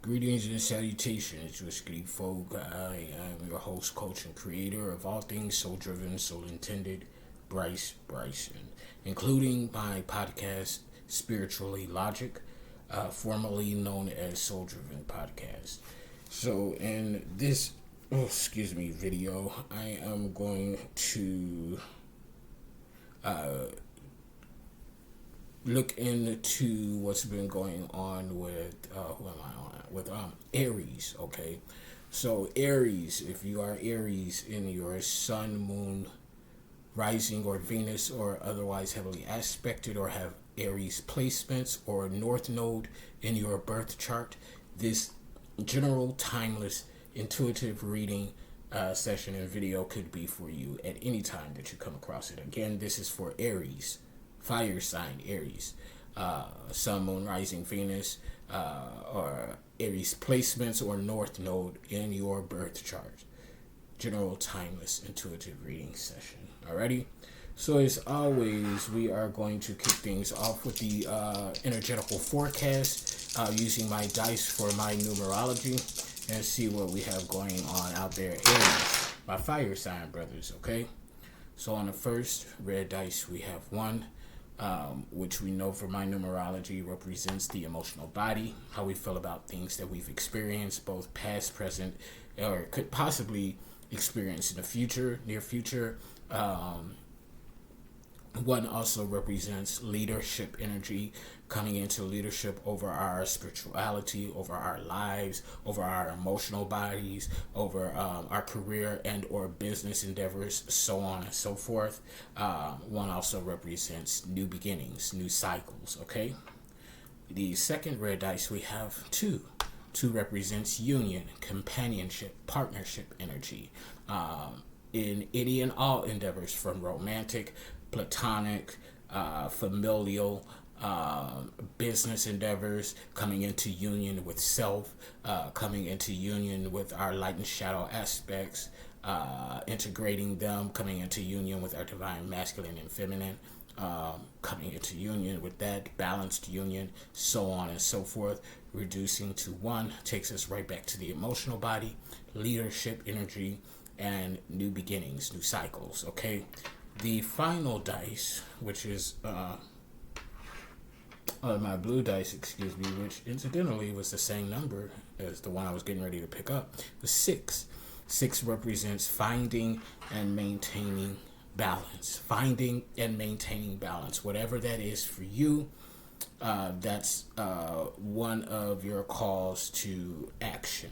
Greetings and salutations, Whiskey folk. I am your host, coach, and creator of all things soul driven, soul intended, Bryson, including my podcast, Spiritually Logic, formerly known as Soul Driven Podcast. So, in this, video, I am going to look into what's been going on with who am I on with Aries. Okay, so Aries, if you are Aries in your Sun, Moon, Rising, or Venus, or otherwise heavily aspected, or have Aries placements or North Node in your birth chart, this general, timeless, intuitive reading session and video could be for you at any time that you come across it. Again, this is for Aries, fire sign Aries, Sun, Moon, Rising, Venus, or Aries placements or North Node in your birth chart. General, timeless, intuitive reading session. Alrighty? So as always, we are going to kick things off with the Energetical Forecast using my dice for my numerology and see what we have going on out there. Aries, my fire sign brothers, okay? So on the first red dice, we have 1, which we know for my numerology represents the emotional body, how we feel about things that we've experienced, both past, present, or could possibly experience in the future, near future. 1 also represents leadership energy, coming into leadership over our spirituality, over our lives, over our emotional bodies, over our career and or business endeavors, so on and so forth. 1 also represents new beginnings, new cycles, okay? The second red dice, we have 2. 2 represents union, companionship, partnership energy in any and all endeavors, from romantic, platonic, familial, business endeavors, coming into union with self, coming into union with our light and shadow aspects, integrating them, coming into union with our divine masculine and feminine, coming into union with that balanced union, so on and so forth. Reducing to 1 takes us right back to the emotional body, leadership energy, and new beginnings, new cycles, okay? The final dice, which is my blue dice, which incidentally was the same number as the one I was getting ready to pick up, was 6. 6 represents finding and maintaining balance. Finding and maintaining balance. Whatever that is for you, that's one of your calls to action.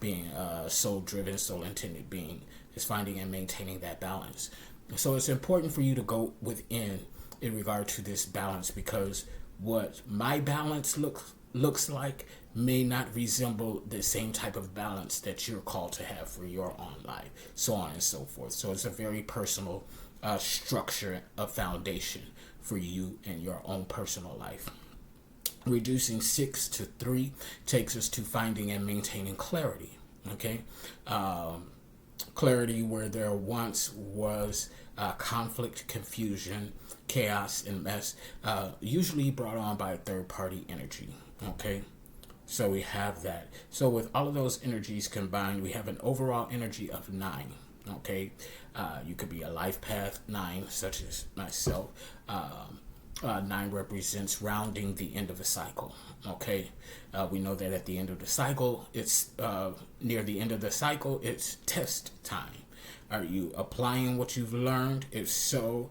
Being a soul-driven, soul-intended being is finding and maintaining that balance. So it's important for you to go within in regard to this balance, because what my balance looks like may not resemble the same type of balance that you're called to have for your own life, so on and so forth. So it's a very personal structure, a foundation for you and your own personal life. Reducing 6 to 3 takes us to finding and maintaining clarity, okay? Clarity where there once was conflict, confusion, chaos, and mess, usually brought on by a third-party energy, okay? So we have that. So with all of those energies combined, we have an overall energy of 9, okay? You could be a life path 9, such as myself. 9 represents rounding the end of a cycle, okay? We know that at the end of the cycle, it's near the end of the cycle, it's test time. Are you applying what you've learned? If so,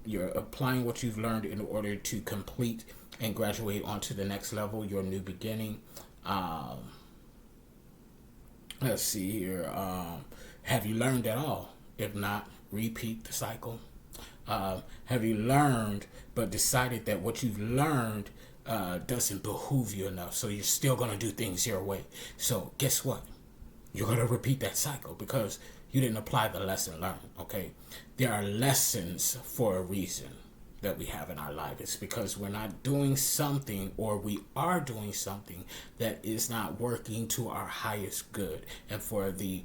you're applying what you've learned in order to complete and graduate onto the next level, your new beginning. Let's see here. Have you learned at all? If not, repeat the cycle. Have you learned but decided that what you've learned doesn't behoove you enough, so you're still going to do things your way? So guess what? You're going to repeat that cycle because you didn't apply the lesson learned, okay? There are lessons for a reason that we have in our life. It's because we're not doing something, or we are doing something that is not working to our highest good and for the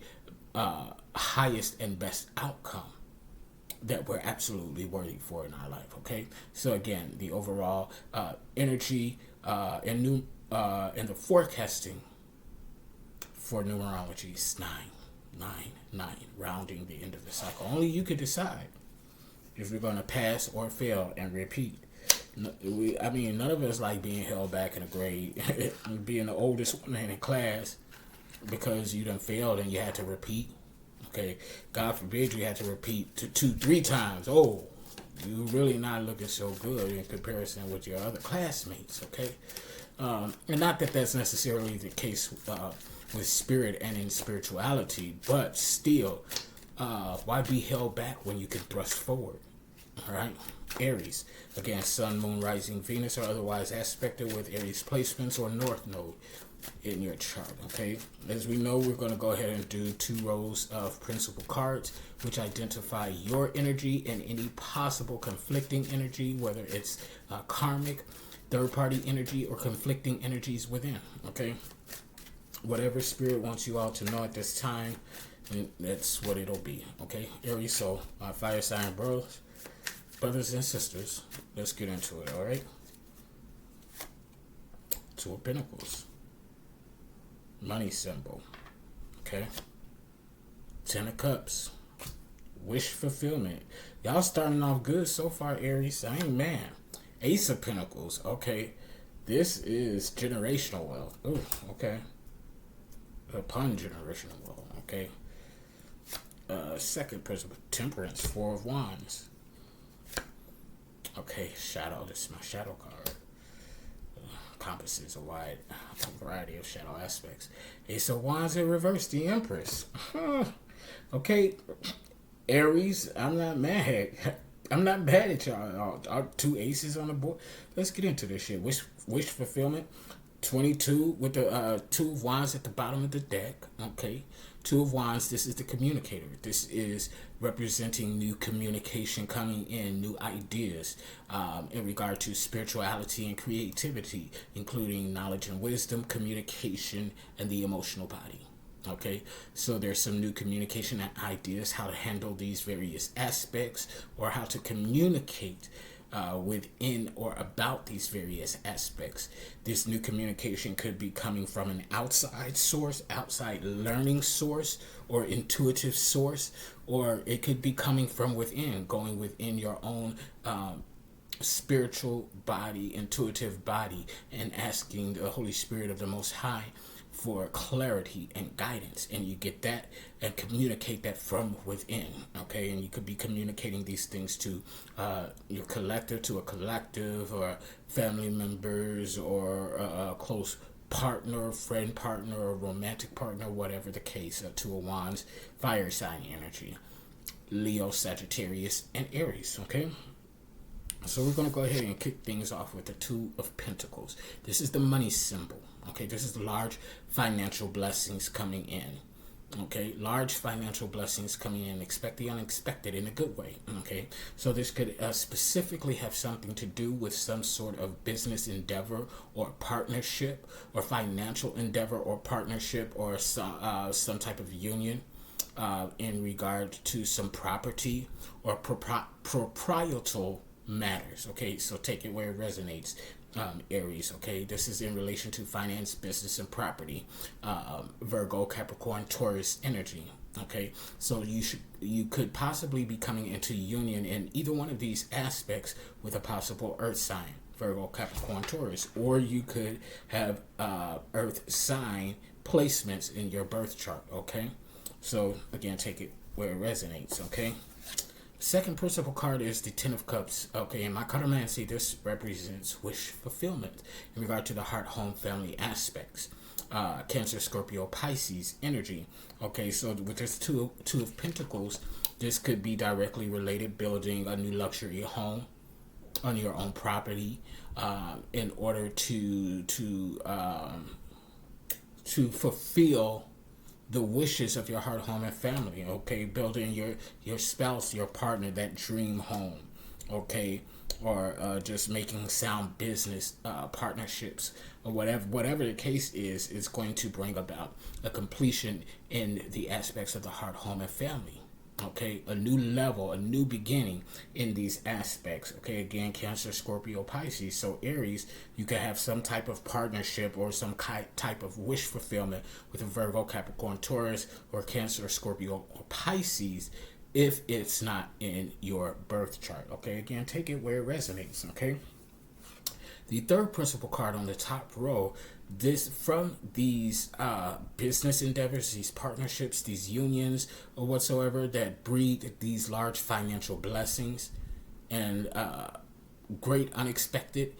highest and best outcome that we're absolutely worthy for in our life, okay? So again, the overall energy and And the forecasting for numerology is 9, rounding the end of the cycle. Only you could decide if you're going to pass or fail and repeat. None of us like being held back in a grade, being the oldest one in a class because you done failed and you had to repeat. Okay, God forbid you had to repeat 2-3 times. Oh, you really not looking so good in comparison with your other classmates. Okay, and not that that's necessarily the case with spirit and in spirituality, but still, why be held back when you can thrust forward? All right, Aries, again, Sun, Moon, Rising, Venus, or otherwise aspected with Aries placements or North Node in your chart. Okay, as we know, we're going to go ahead and do 2 rows of principal cards, which identify your energy and any possible conflicting energy, whether it's karmic, third-party energy, or conflicting energies within. Okay, whatever spirit wants you all to know at this time, that's what it'll be. Okay, Aries, so fire sign brothers and sisters, let's get into it. All right, 2 of Pentacles, money symbol. Okay, 10 of Cups, wish fulfillment. Y'all starting off good so far, Aries. I ain't mad. Ace of Pentacles. Okay, this is generational wealth. Ooh, okay, upon generational wealth. Okay, second principle, Temperance, 4 of Wands. Okay, shadow. This is my shadow card. Encompasses a wide variety of shadow aspects. Ace of Wands in reverse, the Empress. Okay, Aries, I'm not mad. I'm not mad at y'all. Our 2 aces on the board. Let's get into this shit. Wish fulfillment. 22 with the 2 of Wands at the bottom of the deck. Okay, 2 of Wands. This is the communicator. This is representing new communication coming in, new ideas in regard to spirituality and creativity, including knowledge and wisdom, communication, and the emotional body. Okay, so there's some new communication and ideas how to handle these various aspects, or how to communicate within or about these various aspects. This new communication could be coming from an outside source, outside learning source, or intuitive source, or it could be coming from within, going within your own spiritual body, intuitive body, and asking the Holy Spirit of the Most High for clarity and guidance, and you get that and communicate that from within. Okay, and you could be communicating these things to your collective, to a collective, or family members, or a close partner, friend partner, or romantic partner, whatever the case. 2 of Wands, fire sign energy, Leo, Sagittarius, and Aries. Okay, so we're going to go ahead and kick things off with the 2 of Pentacles. This is the money symbol. Okay, this is large financial blessings coming in. Okay, large financial blessings coming in. Expect the unexpected in a good way. Okay, so this could specifically have something to do with some sort of business endeavor or partnership, or financial endeavor or partnership, or some type of union in regard to some property or proprietal matters. Okay, so take it where it resonates. Aries. Okay, this is in relation to finance, business, and property. Virgo, Capricorn, Taurus energy. Okay, so you could possibly be coming into union in either one of these aspects with a possible earth sign, Virgo, Capricorn, Taurus, or you could have earth sign placements in your birth chart. Okay, so again, take it where it resonates. Okay. Second principal card is the 10 of Cups. Okay, in my cartomancy, this represents wish fulfillment in regard to the heart, home, family aspects. Cancer, Scorpio, Pisces energy. Okay, so with this two of Pentacles, this could be directly related, building a new luxury home on your own property in order to fulfill the wishes of your heart, home, and family. Okay, building your spouse, your partner, that dream home. Okay, or just making sound business partnerships, or whatever the case is going to bring about a completion in the aspects of the heart, home, and family. Okay, a new level, a new beginning in these aspects. Okay, again, Cancer, Scorpio, Pisces. So Aries, you can have some type of partnership or some type of wish fulfillment with a Virgo, Capricorn, Taurus, or Cancer, Scorpio, or Pisces, if it's not in your birth chart. Okay, again, take it where it resonates. Okay. The third principal card on the top row, this from these business endeavors, these partnerships, these unions, or whatsoever that breed these large financial blessings and great unexpected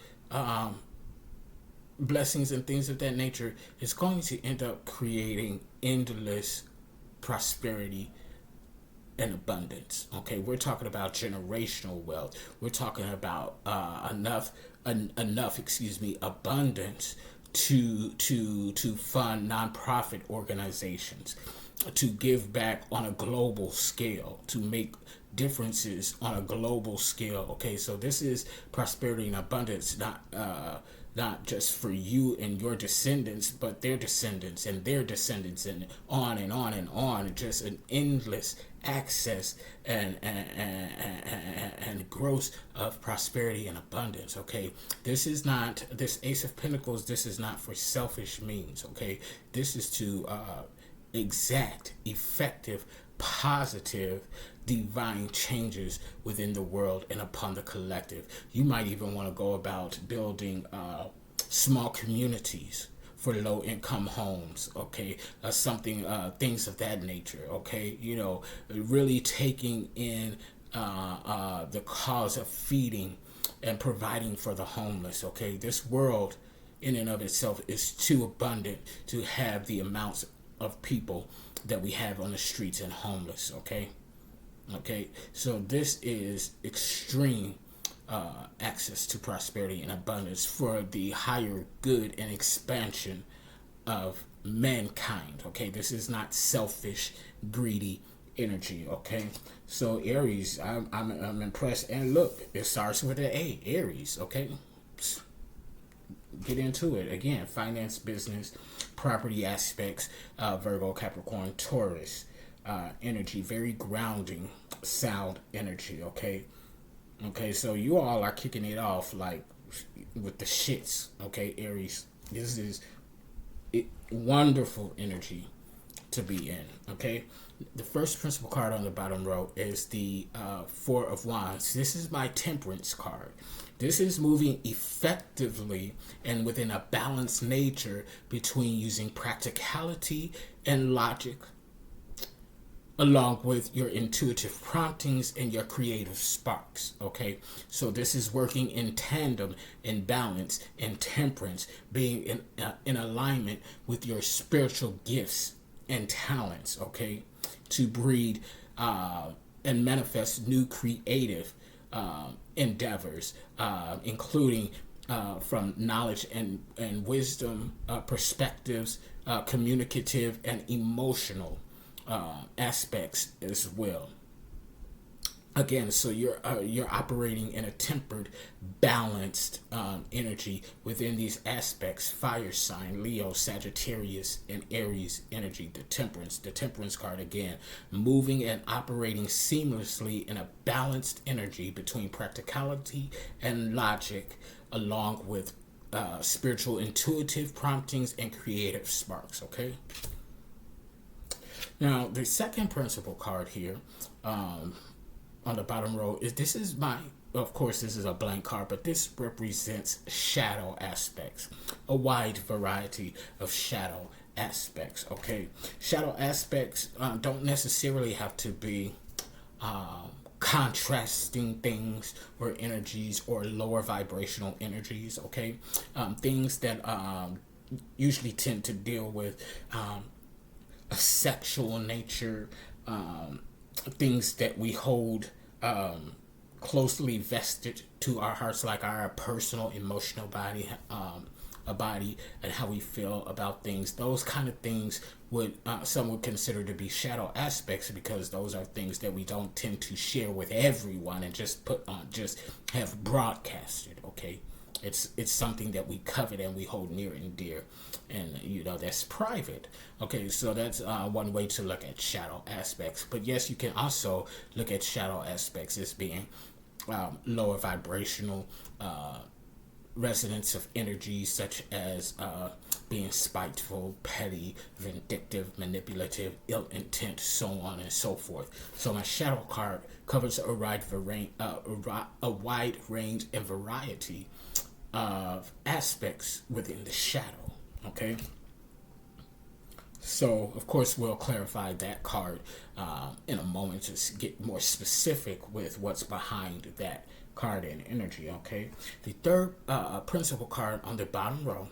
blessings and things of that nature, is going to end up creating endless prosperity and abundance. Okay, we're talking about generational wealth. We're talking about enough abundance to fund nonprofit organizations, to give back on a global scale, to make differences on a global scale. Okay, so this is prosperity and abundance, not just for you and your descendants, but their descendants and their descendants, and on and on and on. Just an endless access and growth of prosperity and abundance. Okay, this Ace of Pentacles, this is not for selfish means. Okay, this is to exact effective, positive, divine changes within the world and upon the collective. You might even want to go about building small communities for low income homes, okay, things of that nature. Okay, really taking in the cause of feeding and providing for the homeless. Okay, this world in and of itself is too abundant to have the amounts of people that we have on the streets and homeless. Okay, so this is extreme access to prosperity and abundance for the higher good and expansion of mankind. Okay, this is not selfish, greedy energy. Okay, so Aries, I'm impressed. And look, it starts with an A, Aries. Okay, get into it. Again, finance, business, property aspects, Virgo, Capricorn, Taurus energy, very grounding, sound energy. Okay, so you all are kicking it off like with the shits. Okay, Aries, this is wonderful energy to be in. Okay, the first principal card on the bottom row is the Four of Wands. This is my Temperance card. This is moving effectively and within a balanced nature between using practicality and logic, along with your intuitive promptings and your creative sparks. Okay, so this is working in tandem, in balance, in temperance, being in alignment with your spiritual gifts and talents. Okay, to breed and manifest new creative endeavors, including from knowledge and wisdom, perspectives, communicative and emotional aspects as well. Again, so you're operating in a tempered, balanced energy within these aspects: fire sign, Leo, Sagittarius, and Aries energy. The temperance card, again, moving and operating seamlessly in a balanced energy between practicality and logic, along with spiritual intuitive promptings and creative sparks. Okay, now the second principal card here on the bottom row is, of course this is a blank card, but this represents shadow aspects, a wide variety of shadow aspects. Okay, shadow aspects don't necessarily have to be contrasting things or energies or lower vibrational energies. Okay, things that usually tend to deal with a sexual nature, things that we hold closely vested to our hearts, like our personal emotional body, a body, and how we feel about things. Those kind of things would some would consider to be shadow aspects, because those are things that we don't tend to share with everyone and just put on, just have broadcasted. Okay, It's something that we covet and we hold near and dear, and that's private. Okay, so that's one way to look at shadow aspects. But yes, you can also look at shadow aspects as being lower vibrational resonance of energy, such as being spiteful, petty, vindictive, manipulative, ill intent, so on and so forth. So my shadow card covers a wide range and variety of aspects within the shadow. Okay. So, of course, we'll clarify that card in a moment to get more specific with what's behind that card and energy, okay? The third principal card on the bottom row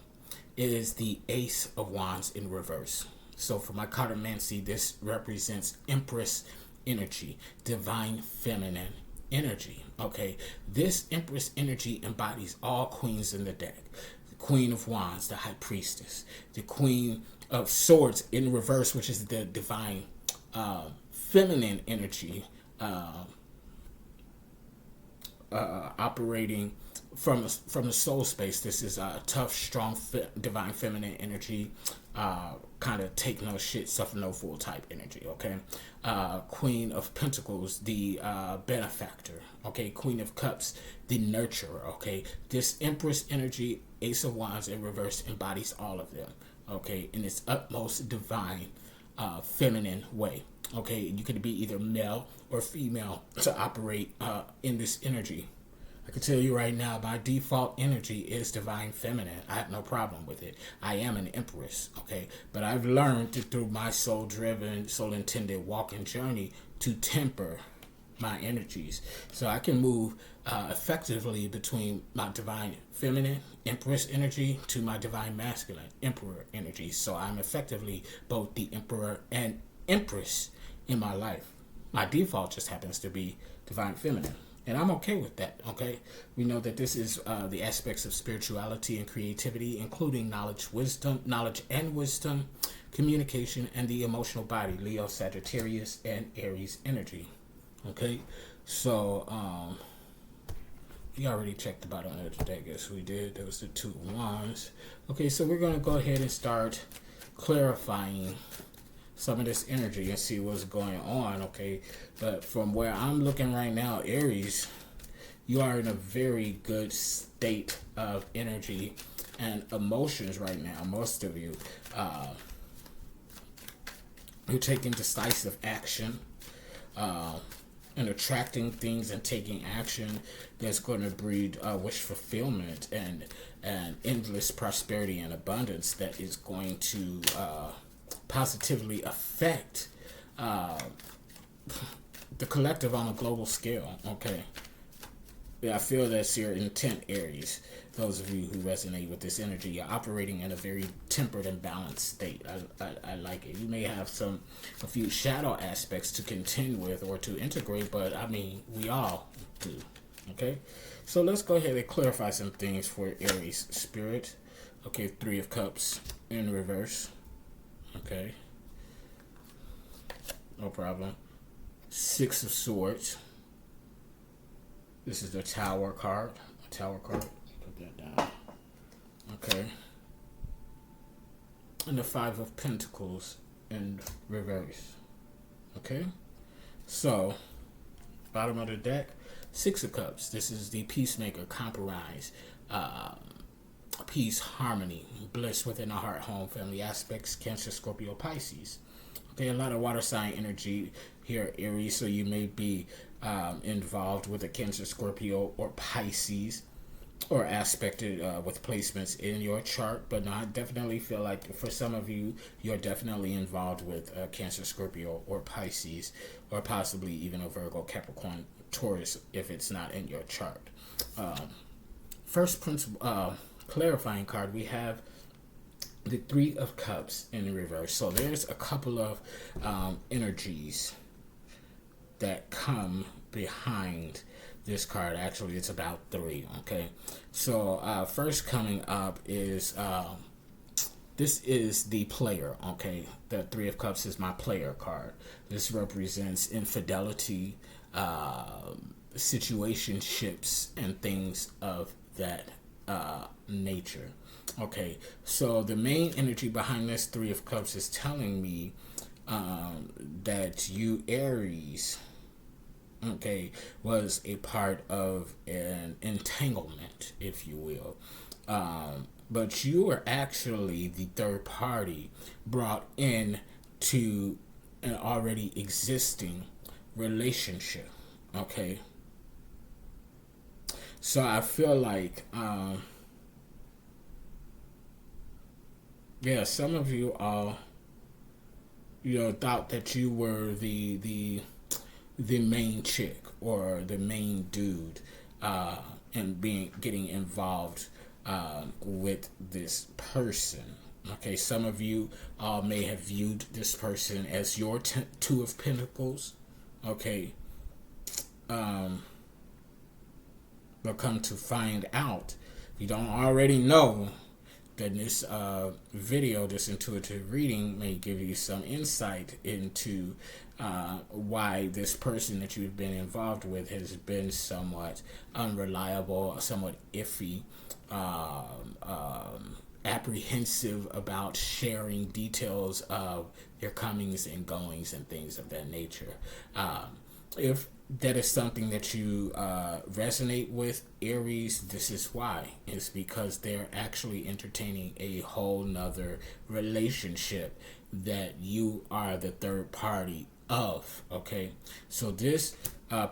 is the Ace of Wands in reverse. So, for my cartomancy, this represents Empress energy, divine feminine energy, okay? This Empress energy embodies all queens in the deck. The Queen of Wands, the High Priestess, the Queen of Swords in reverse, which is the divine feminine energy, operating from the soul space. This is tough, strong, divine feminine energy, kind of take no shit, suffer no fool type energy. Okay, Queen of Pentacles, the benefactor. Okay, Queen of Cups, the nurturer. Okay, this Empress energy, Ace of Wands in reverse, embodies all of them. Okay, in its utmost divine feminine way. Okay, you could be either male or female to operate in this energy. I can tell you right now, my default energy is divine feminine. I have no problem with it. I am an empress, okay? But I've learned through my soul-driven, soul-intended walking journey to temper my energies. So I can move effectively between my divine feminine, empress energy, to my divine masculine, emperor energy. So I'm effectively both the emperor and empress in my life. My default just happens to be divine feminine. And I'm okay with that, okay? We know that this is the aspects of spirituality and creativity, including knowledge and wisdom, communication, and the emotional body, Leo, Sagittarius, and Aries energy, okay? So, we already checked the bottom of the deck. Yes, we did. There was the Two of Wands. Okay, so we're going to go ahead and start clarifying some of this energy and see what's going on, okay? But from where I'm looking right now, Aries, you are in a very good state of energy and emotions right now. Most of you, you're taking decisive action and attracting things and taking action that's going to breed wish fulfillment and endless prosperity and abundance that is going to positively affect the collective on a global scale, okay? Yeah, I feel that's your intent, Aries. Those of you who resonate with this energy, you're operating in a very tempered and balanced state. I like it. You may have a few shadow aspects to contend with or to integrate, but I mean, we all do, okay? So let's go ahead and clarify some things for Aries spirit. Okay, Three of Cups in reverse. Okay, no problem. Six of Swords. This is the Tower card. Put that down. Okay. And the Five of Pentacles in reverse. Okay. So, bottom of the deck, Six of Cups. This is the peacemaker, compromise, peace, harmony, bliss within the heart, home, family aspects, Cancer, Scorpio, Pisces. Okay, a lot of water sign energy here, Aries, so you may be involved with a Cancer, Scorpio, or Pisces, or aspected with placements in your chart. But no, I definitely feel like for some of you, you're definitely involved with Cancer, Scorpio, or Pisces, or possibly even a Virgo, Capricorn, Taurus, if it's not in your chart. First principle, clarifying card, we have the Three of Cups in reverse. So there's a couple of energies that come behind this card. Actually, it's about three, okay? So first coming up is this is the player, okay? The Three of Cups is my player card. This represents infidelity, situationships, and things of that nature. Okay, so the main energy behind this Three of Cups is telling me that you, Aries, okay, was a part of an entanglement, if you will. But you were actually the third party brought in to an already existing relationship. Okay. So I feel like, yeah, some of you all, thought that you were the main chick or the main dude, and getting involved with this person. Okay, some of you may have viewed this person as your Two of Pentacles. Okay, but come to find out, if you don't already know, that this video, this intuitive reading, may give you some insight into why this person that you've been involved with has been somewhat unreliable, somewhat iffy, apprehensive about sharing details of their comings and goings and things of that nature. If that is something that you resonate with, Aries, this is why. It's because they're actually entertaining a whole nother relationship that you are the third party of. Okay, so this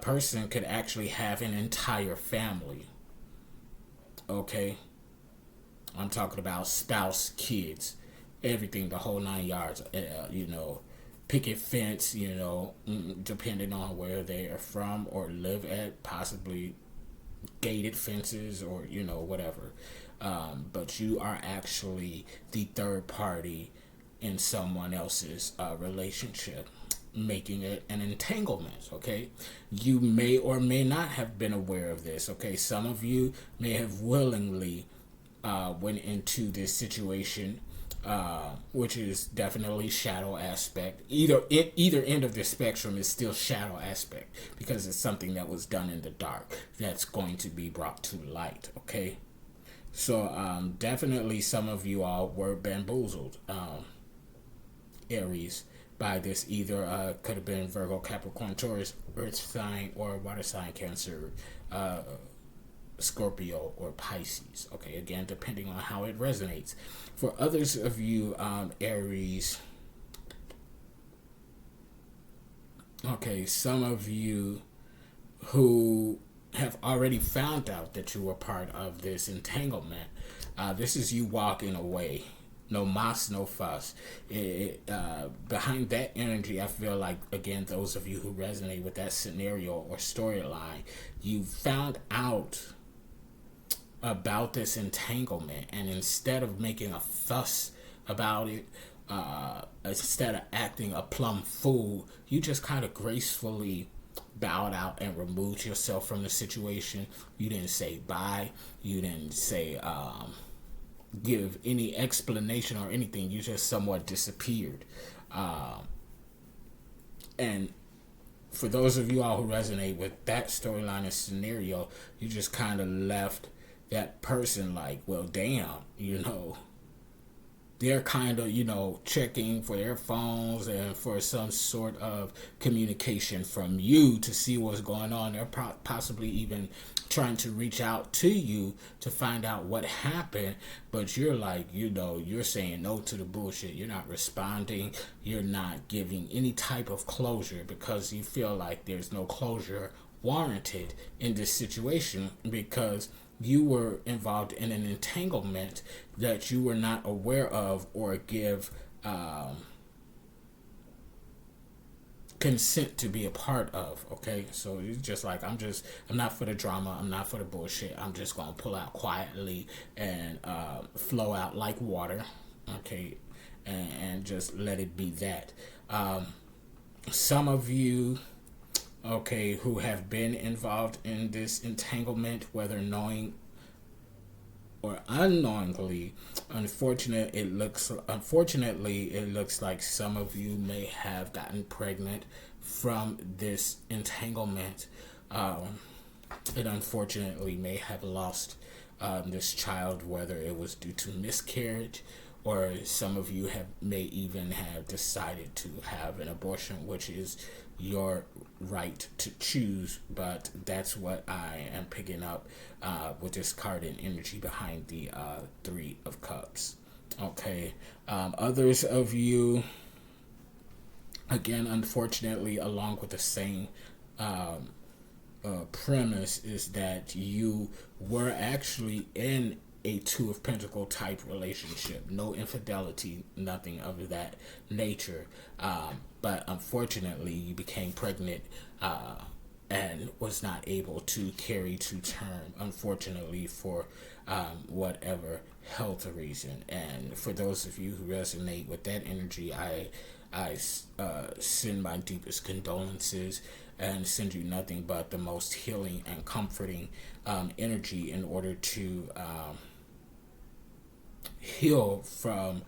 person could actually have an entire family. Okay, I'm talking about spouse, kids, everything, the whole 9 yards. Picket fence, depending on where they are from or live at, possibly gated fences or, whatever. But you are actually the third party in someone else's relationship, making it an entanglement. Okay, you may or may not have been aware of this. Okay, some of you may have willingly went into this situation, which is definitely shadow aspect. Either end of the spectrum is still shadow aspect, because it's something that was done in the dark that's going to be brought to light. Okay, so definitely some of you all were bamboozled, Aries, by this. Either could have been Virgo, Capricorn, Taurus, Earth sign, or water sign, Cancer, Scorpio, or Pisces. Okay, again, depending on how it resonates. For others of you, Aries, okay, some of you who have already found out that you were part of this entanglement, this is you walking away. No mas, no fuss. Behind that energy, I feel like, again, those of you who resonate with that scenario or storyline, you found out about this entanglement, and instead of making a fuss about it, instead of acting a plumb fool, you just kind of gracefully bowed out and removed yourself from the situation. You didn't say bye. You didn't say give any explanation or anything. You just somewhat disappeared. And for those of you all who resonate with that storyline and scenario, you just kind of left that person like, well, damn, they're kind of, checking for their phones and for some sort of communication from you to see what's going on. They're possibly even trying to reach out to you to find out what happened, but you're like, you're saying no to the bullshit. You're not responding. You're not giving any type of closure, because you feel like there's no closure warranted in this situation, because you were involved in an entanglement that you were not aware of or give consent to be a part of. Okay, so it's just like, I'm not for the drama, I'm not for the bullshit. I'm just gonna pull out quietly and flow out like water. Okay, and just let it be that. Some of you, okay, who have been involved in this entanglement, whether knowing or unknowingly, unfortunately, it looks like some of you may have gotten pregnant from this entanglement. It unfortunately may have lost this child, whether it was due to miscarriage, or some of you may even have decided to have an abortion, which is your right to choose. But that's what I am picking up with this card and energy behind the Three of Cups. Okay, others of you, again, unfortunately, along with the same premise, is that you were actually in a Two of Pentacle type relationship. No infidelity, nothing of that nature. But unfortunately, you became pregnant and was not able to carry to term, unfortunately, for whatever health reason. And for those of you who resonate with that energy, I send my deepest condolences and send you nothing but the most healing and comforting energy in order to heal from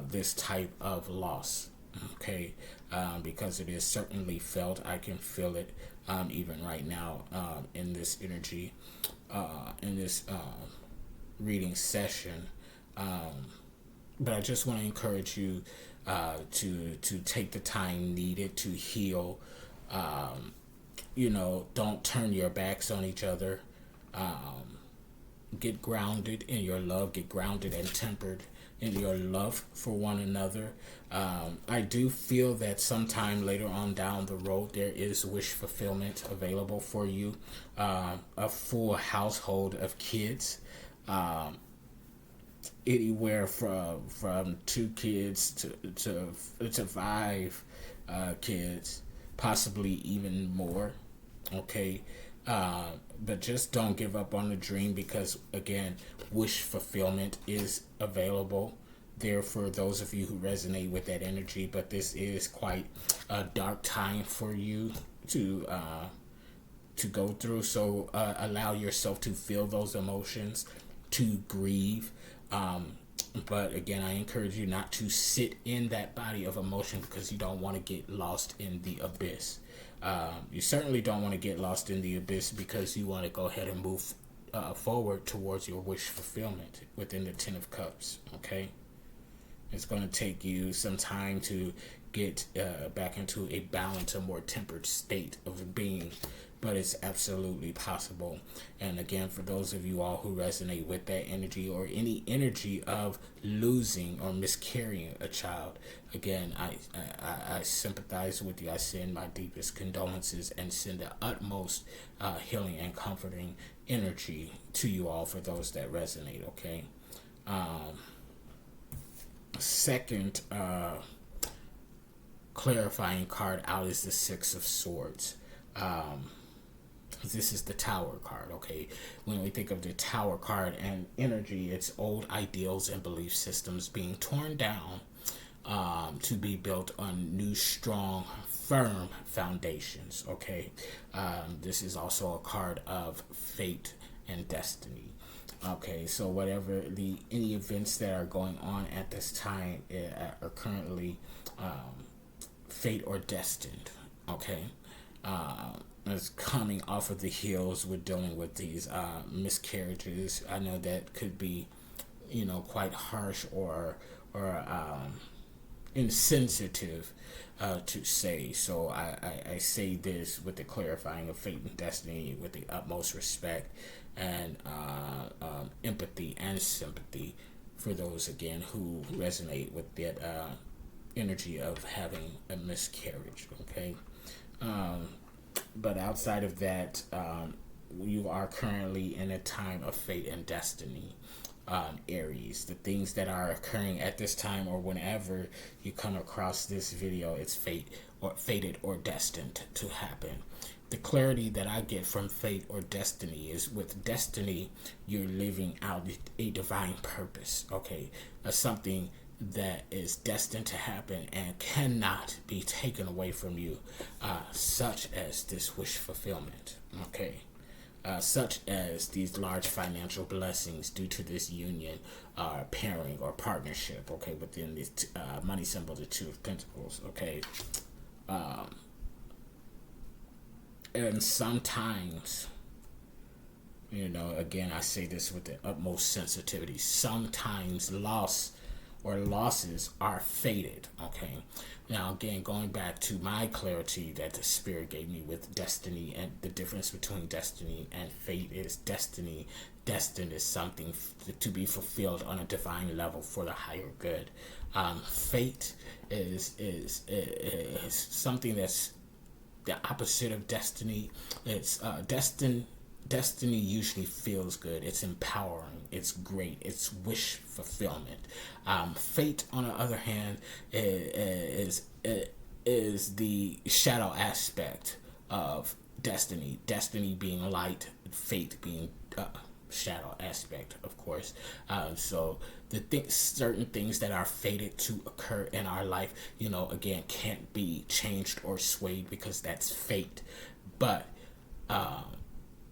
this type of loss. Okay, because it is certainly felt. I can feel it even right now in this energy, in this reading session. But I just want to encourage you to take the time needed to heal. Don't turn your backs on each other. Get grounded in your love. Get grounded and tempered in your love for one another. I do feel that sometime later on down the road there is wish fulfillment available for you. A full household of kids. Anywhere from 2 kids to 5 kids, possibly even more. Okay, but just don't give up on the dream, because again, wish fulfillment is available there for those of you who resonate with that energy. But this is quite a dark time for you to go through, so allow yourself to feel those emotions, to grieve. But again, I encourage you not to sit in that body of emotion, because you don't want to get lost in the abyss. You certainly don't want to get lost in the abyss, because you want to go ahead and move forward towards your wish fulfillment within the 10 of Cups. Okay, it's going to take you some time to get back into a balanced, a more tempered state of being, but it's absolutely possible. And again, for those of you all who resonate with that energy, or any energy of losing or miscarrying a child, again, I sympathize with you. I send my deepest condolences and send the utmost healing and comforting energy to you all for those that resonate. Okay. Second clarifying card out is the Six of Swords. This is the Tower card. Okay, when we think of the Tower card and energy, it's old ideals and belief systems being torn down to be built on new, strong, firm foundations. Okay, this is also a card of fate and destiny. Okay, so whatever any events that are going on at this time are currently fate or destined. Okay, it's coming off of the heels. We're dealing with these miscarriages. I know that could be, quite harsh or insensitive to say. So I say this with the clarifying of fate and destiny with the utmost respect and empathy and sympathy for those, again, who resonate with that energy of having a miscarriage. Okay. But outside of that, you are currently in a time of fate and destiny. Aries, the things that are occurring at this time, or whenever you come across this video, it's fated or destined to happen. The clarity that I get from fate or destiny is, with destiny, you're living out a divine purpose. Okay, something that is destined to happen and cannot be taken away from you, such as this wish fulfillment. Okay, such as these large financial blessings due to this union, pairing or partnership. Okay, within this money symbol, the Two of Pentacles. Okay, and sometimes You know, again, I say this with the utmost sensitivity. Sometimes losses are fated, okay? Now, again, going back to my clarity that the Spirit gave me with destiny, and the difference between destiny and fate is destiny. Destined is something to be fulfilled on a divine level for the higher good. Fate is something that's the opposite of destiny. It's destiny usually feels good. It's empowering. It's great. It's wish fulfillment. Fate, on the other hand, is the shadow aspect of destiny. Destiny being light, fate being shadow aspect, of course. So certain things that are fated to occur in our life, you know, again, can't be changed or swayed because that's fate. But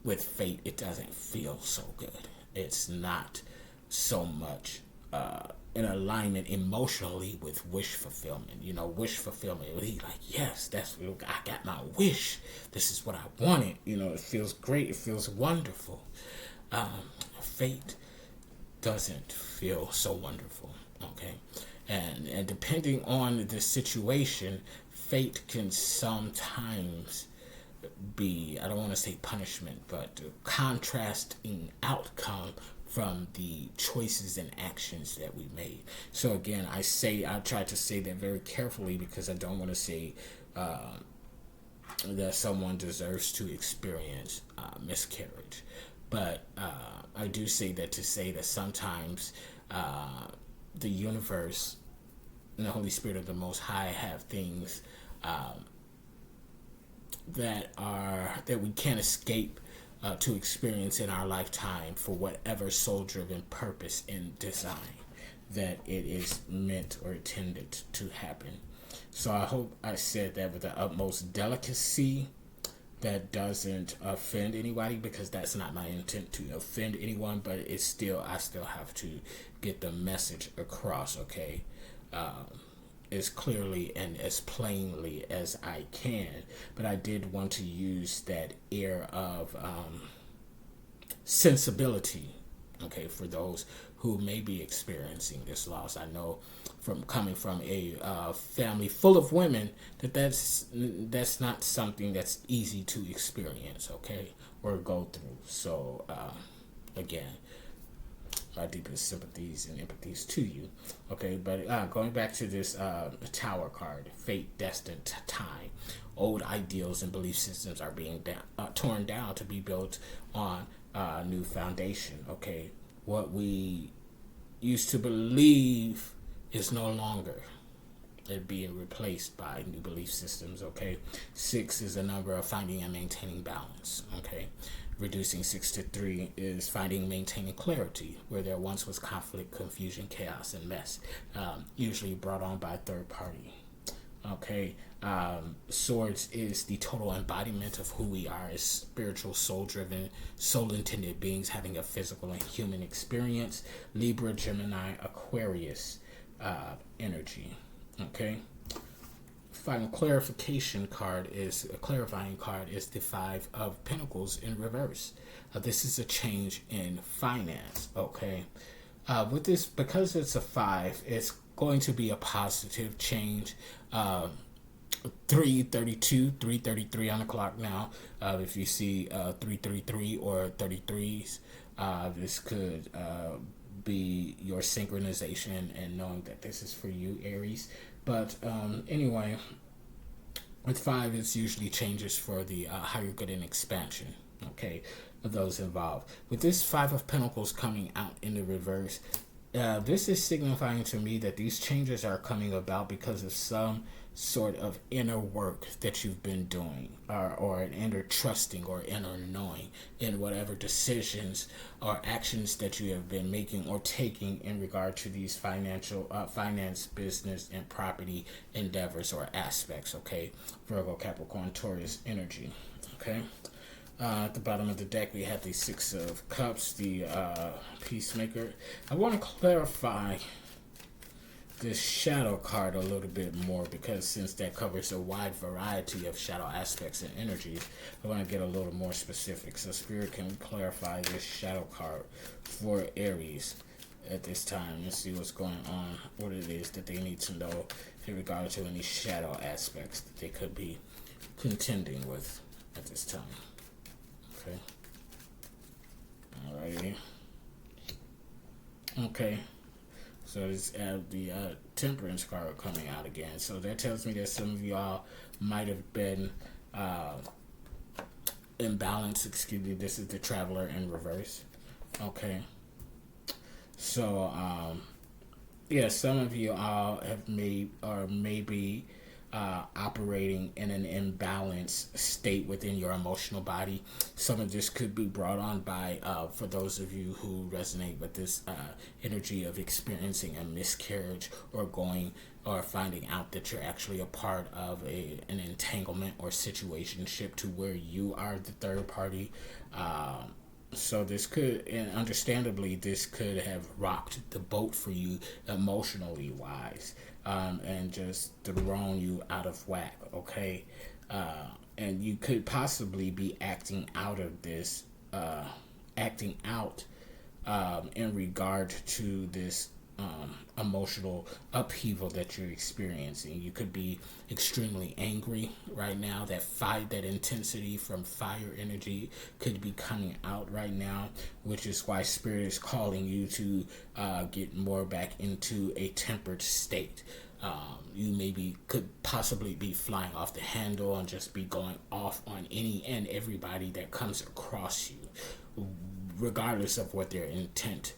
with fate, it doesn't feel so good. It's not so much in alignment emotionally with wish fulfillment. You know, wish fulfillment, he's like, yes, I got my wish. This is what I wanted. You know, it feels great. It feels wonderful. Fate doesn't feel so wonderful, okay? And depending on the situation, fate can sometimes be, I don't want to say punishment, but contrasting outcome from the choices and actions that we made. So again, I try to say that very carefully because I don't want to say that someone deserves to experience miscarriage. But I do say that to say that sometimes the universe and the Holy Spirit of the Most High have things that we can't escape to experience in our lifetime for whatever soul-driven purpose and design that it is meant or intended to happen. So I hope I said that with the utmost delicacy. That doesn't offend anybody, because that's not my intent to offend anyone, but I still have to get the message across, okay? As clearly and as plainly as I can. But I did want to use that air of sensibility, okay, for those who may be experiencing this loss. I know from coming from a family full of women that's not something that's easy to experience, okay, or go through. So again, my deepest sympathies and empathies to you, okay. But going back to this Tower card, fate, destined, time. Old ideals and belief systems are being torn down to be built on a new foundation, okay. What we used to believe is no longer. They're being replaced by new belief systems, okay? 6 is a number of finding and maintaining balance, okay? Reducing 6 to 3 is finding and maintaining clarity, where there once was conflict, confusion, chaos, and mess, usually brought on by a third party, okay? Swords is the total embodiment of who we are as spiritual, soul-driven, soul-intended beings having a physical and human experience. Libra, Gemini, Aquarius energy, okay? Final clarifying card is the 5 of Pentacles in reverse. This is a change in finance, okay? With this, because it's a 5, it's going to be a positive change. 3:33 on the clock now. If you see 333 or 33s, this could be your synchronization and knowing that this is for you, Aries. But anyway, with 5, it's usually changes for the higher good and expansion, okay, of those involved. With this 5 of Pentacles coming out in the reverse, this is signifying to me that these changes are coming about because of some sort of inner work that you've been doing, or an inner trusting or inner knowing in whatever decisions or actions that you have been making or taking in regard to these finance, business, and property endeavors or aspects, okay? Virgo, Capricorn, Taurus energy, okay? At the bottom of the deck, we have the 6 of Cups, the Peacemaker. I want to clarify this shadow card a little bit more, because since that covers a wide variety of shadow aspects and energies, I want to get a little more specific. So Spirit, can clarify this shadow card for Aries at this time and see what's going on, what it is that they need to know in regard to any shadow aspects that they could be contending with at this time. Okay. Alrighty. Okay. So it's the Temperance card coming out again. So that tells me that some of y'all might have been imbalanced. Excuse me. This is the Traveler in reverse. Okay. So yeah, some of you all have maybe operating in an imbalanced state within your emotional body. Some of this could be brought on by, for those of you who resonate with this energy of experiencing a miscarriage, or finding out that you're actually a part of an entanglement or situationship to where you are the third party. So this could, and understandably, this could have rocked the boat for you emotionally wise, and just thrown you out of whack, okay? And you could possibly be acting out of this, in regard to this emotional upheaval that you're experiencing. You could be extremely angry right now. That intensity from fire energy could be coming out right now, which is why Spirit is calling you to get more back into a tempered state. You could possibly be flying off the handle and just be going off on any and everybody that comes across you, regardless of what their intent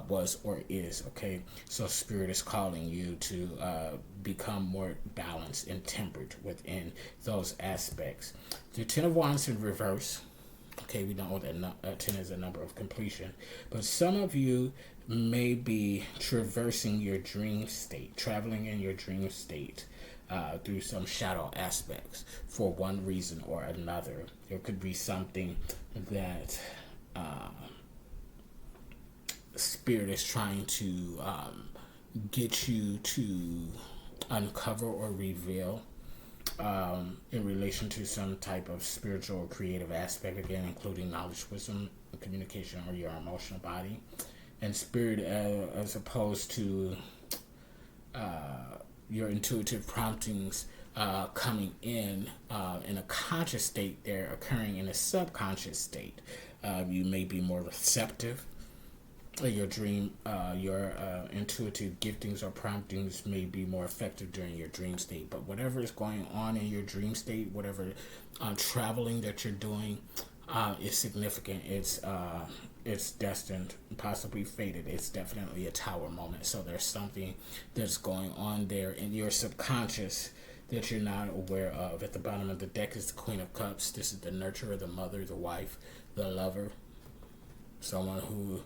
was or is. Okay, so Spirit is calling you to become more balanced and tempered within those aspects. The Ten of Wands in reverse. Okay, we know that 10 is a number of completion, but some of you may be traversing your dream state, traveling in your dream state through some shadow aspects for one reason or another. There could be something that Spirit is trying to get you to uncover or reveal in relation to some type of spiritual or creative aspect, again, including knowledge, wisdom, communication, or your emotional body. And Spirit, as opposed to your intuitive promptings coming in a conscious state, they're occurring in a subconscious state. You may be more receptive. Your intuitive giftings or promptings may be more effective during your dream state. But whatever is going on in your dream state, whatever traveling that you're doing, is significant. It's destined, possibly fated. It's definitely a tower moment. So there's something that's going on there in your subconscious that you're not aware of. At the bottom of the deck is the Queen of Cups. This is the nurturer, the mother, the wife, the lover. Someone who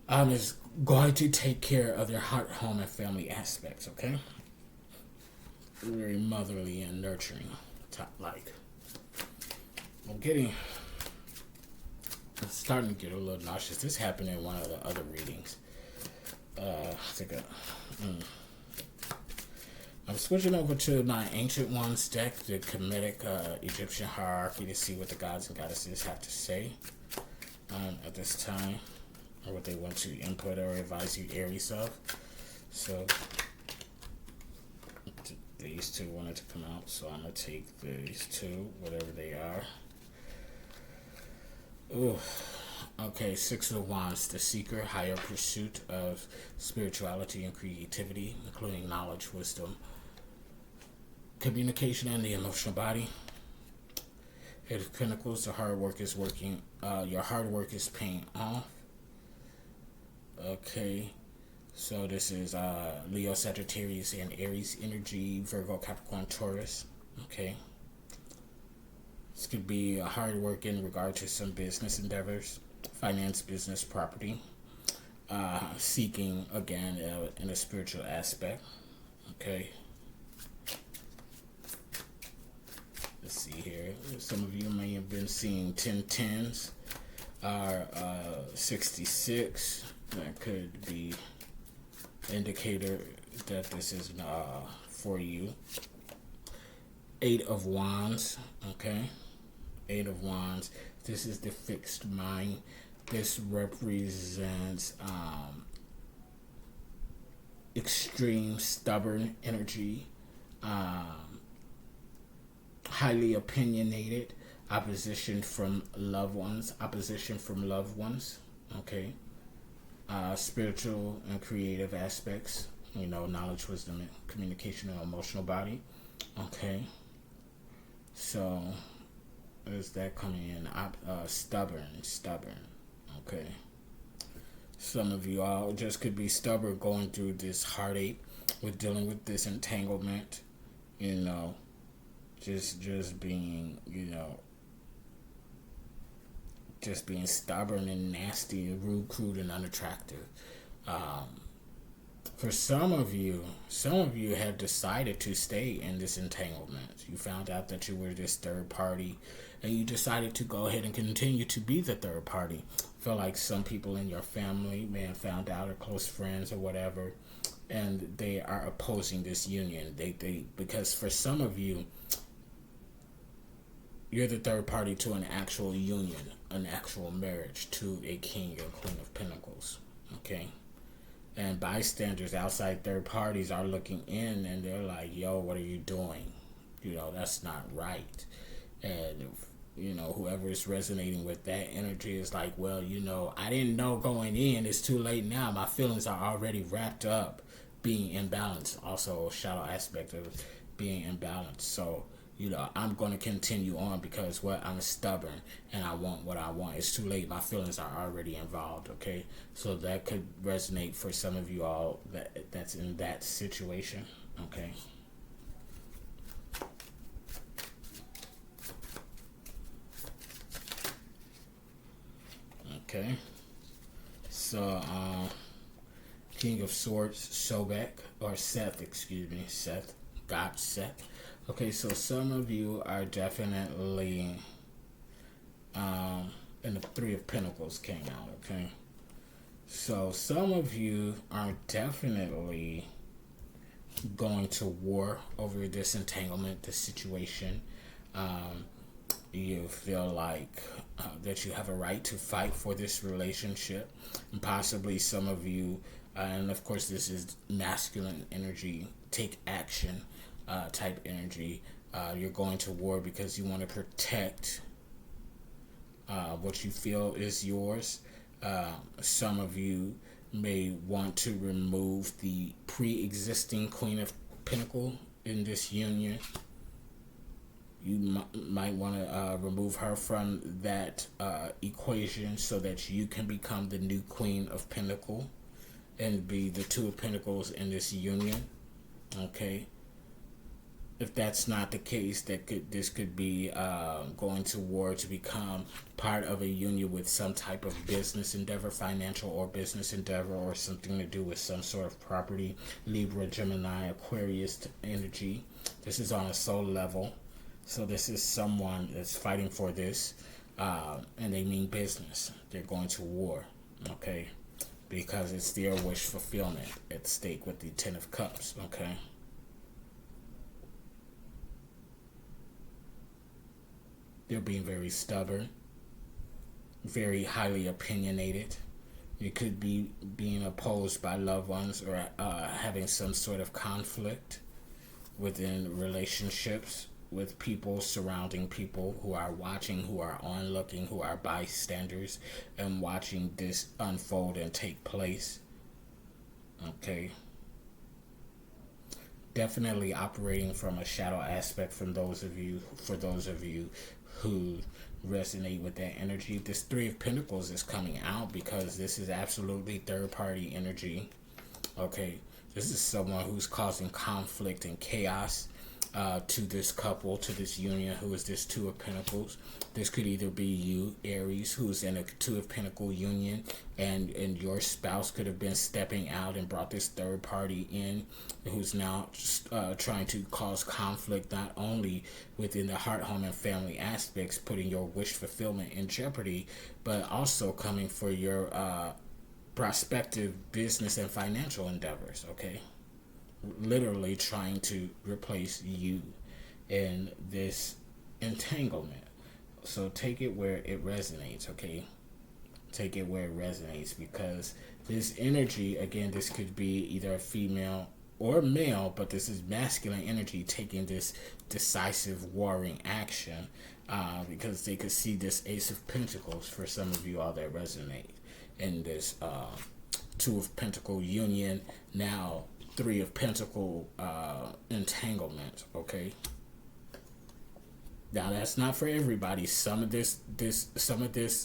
is going to take care of their heart, home, and family aspects, okay? Very motherly and nurturing, like. I'm starting to get a little nauseous. This happened in one of the other readings. I'm switching over to my Ancient Ones deck, the Kemetic Egyptian hierarchy, to see what the gods and goddesses have to say at this time, or what they want to input or advise you, Aries, of. So these two wanted to come out, so I'm going to take these two, whatever they are. Ooh. Okay, Six of Wands, the seeker, higher pursuit of spirituality and creativity, including knowledge, wisdom, communication, and the emotional body. Eight of Pentacles, the hard work is working. Your hard work is paying off. Okay, so this is Leo, Sagittarius, and Aries energy, Virgo, Capricorn, Taurus. Okay. This could be a hard work in regard to some business endeavors, finance, business, property. Seeking, again, in a spiritual aspect. Okay. Let's see here. Some of you may have been seeing 1010s or 66. That could be indicator that this is for you. 8 of Wands, okay? 8 of Wands. This is the fixed mind. This represents extreme stubborn energy, highly opinionated, opposition from loved ones, okay? Spiritual and creative aspects, knowledge, wisdom, communication, and emotional body, okay? So, is that coming in? Stubborn, okay? Some of you all just could be stubborn, going through this heartache with dealing with this entanglement, just being, just being stubborn and nasty and rude, crude, and unattractive. For some of you have decided to stay in this entanglement. You found out that you were this third party, and you decided to go ahead and continue to be the third party. I feel like some people in your family may have found out, or close friends or whatever, and they are opposing this union. They because for some of you, you're the third party to an actual union, an actual marriage, to a king or queen of pentacles, okay? And bystanders, outside third parties, are looking in, and they're like, yo, what are you doing? That's not right. And, whoever is resonating with that energy is like, well, I didn't know going in. It's too late now. My feelings are already wrapped up, being imbalanced. Also, a shadow aspect of being imbalanced. So, I'm going to continue on because I'm stubborn and I want what I want. It's too late. My feelings are already involved, okay? So that could resonate for some of you all that's in that situation, okay? Okay. So, King of Swords, Seth, God Seth. Okay, so some of you are definitely, and the Three of Pentacles came out, okay? So some of you are definitely going to war over this entanglement, this situation. You feel like that you have a right to fight for this relationship. And possibly some of you, and of course this is masculine energy, take action type energy. You're going to war because you want to protect what you feel is yours. Some of you may want to remove the pre-existing Queen of Pentacles in this union. You might want to remove her from that equation so that you can become the new Queen of Pentacles and be the Two of Pentacles in this union, okay? If that's not the case, this could be going to war to become part of a union with some type of business endeavor, financial or business endeavor, or something to do with some sort of property. Libra, Gemini, Aquarius energy. This is on a soul level. So this is someone that's fighting for this, and they mean business. They're going to war, okay? Because it's their wish fulfillment at stake with the Ten of Cups, okay? They're being very stubborn, very highly opinionated. You could be being opposed by loved ones or having some sort of conflict within relationships with people, surrounding people who are watching, who are onlooking, who are bystanders and watching this unfold and take place. Okay. Definitely operating from a shadow aspect for those of you who resonate with that energy. This Three of Pentacles is coming out because this is absolutely third party energy. Okay. This is someone who's causing conflict and chaos to this couple, to this union, who is this Two of Pentacles. This could either be you, Aries, who's in a Two of Pentacles union, and your spouse could have been stepping out and brought this third party in, who's now trying to cause conflict not only within the heart, home, and family aspects, putting your wish fulfillment in jeopardy, but also coming for your prospective business and financial endeavors, okay? Literally trying to replace you in this entanglement. So take it where it resonates, okay? Take it where it resonates, because this energy, again, this could be either a female or male, but this is masculine energy taking this decisive warring action, because they could see this Ace of Pentacles for some of you all that resonate in this Two of Pentacle union, now Three of Pentacle entanglement, okay? Now that's not for everybody. Some of this,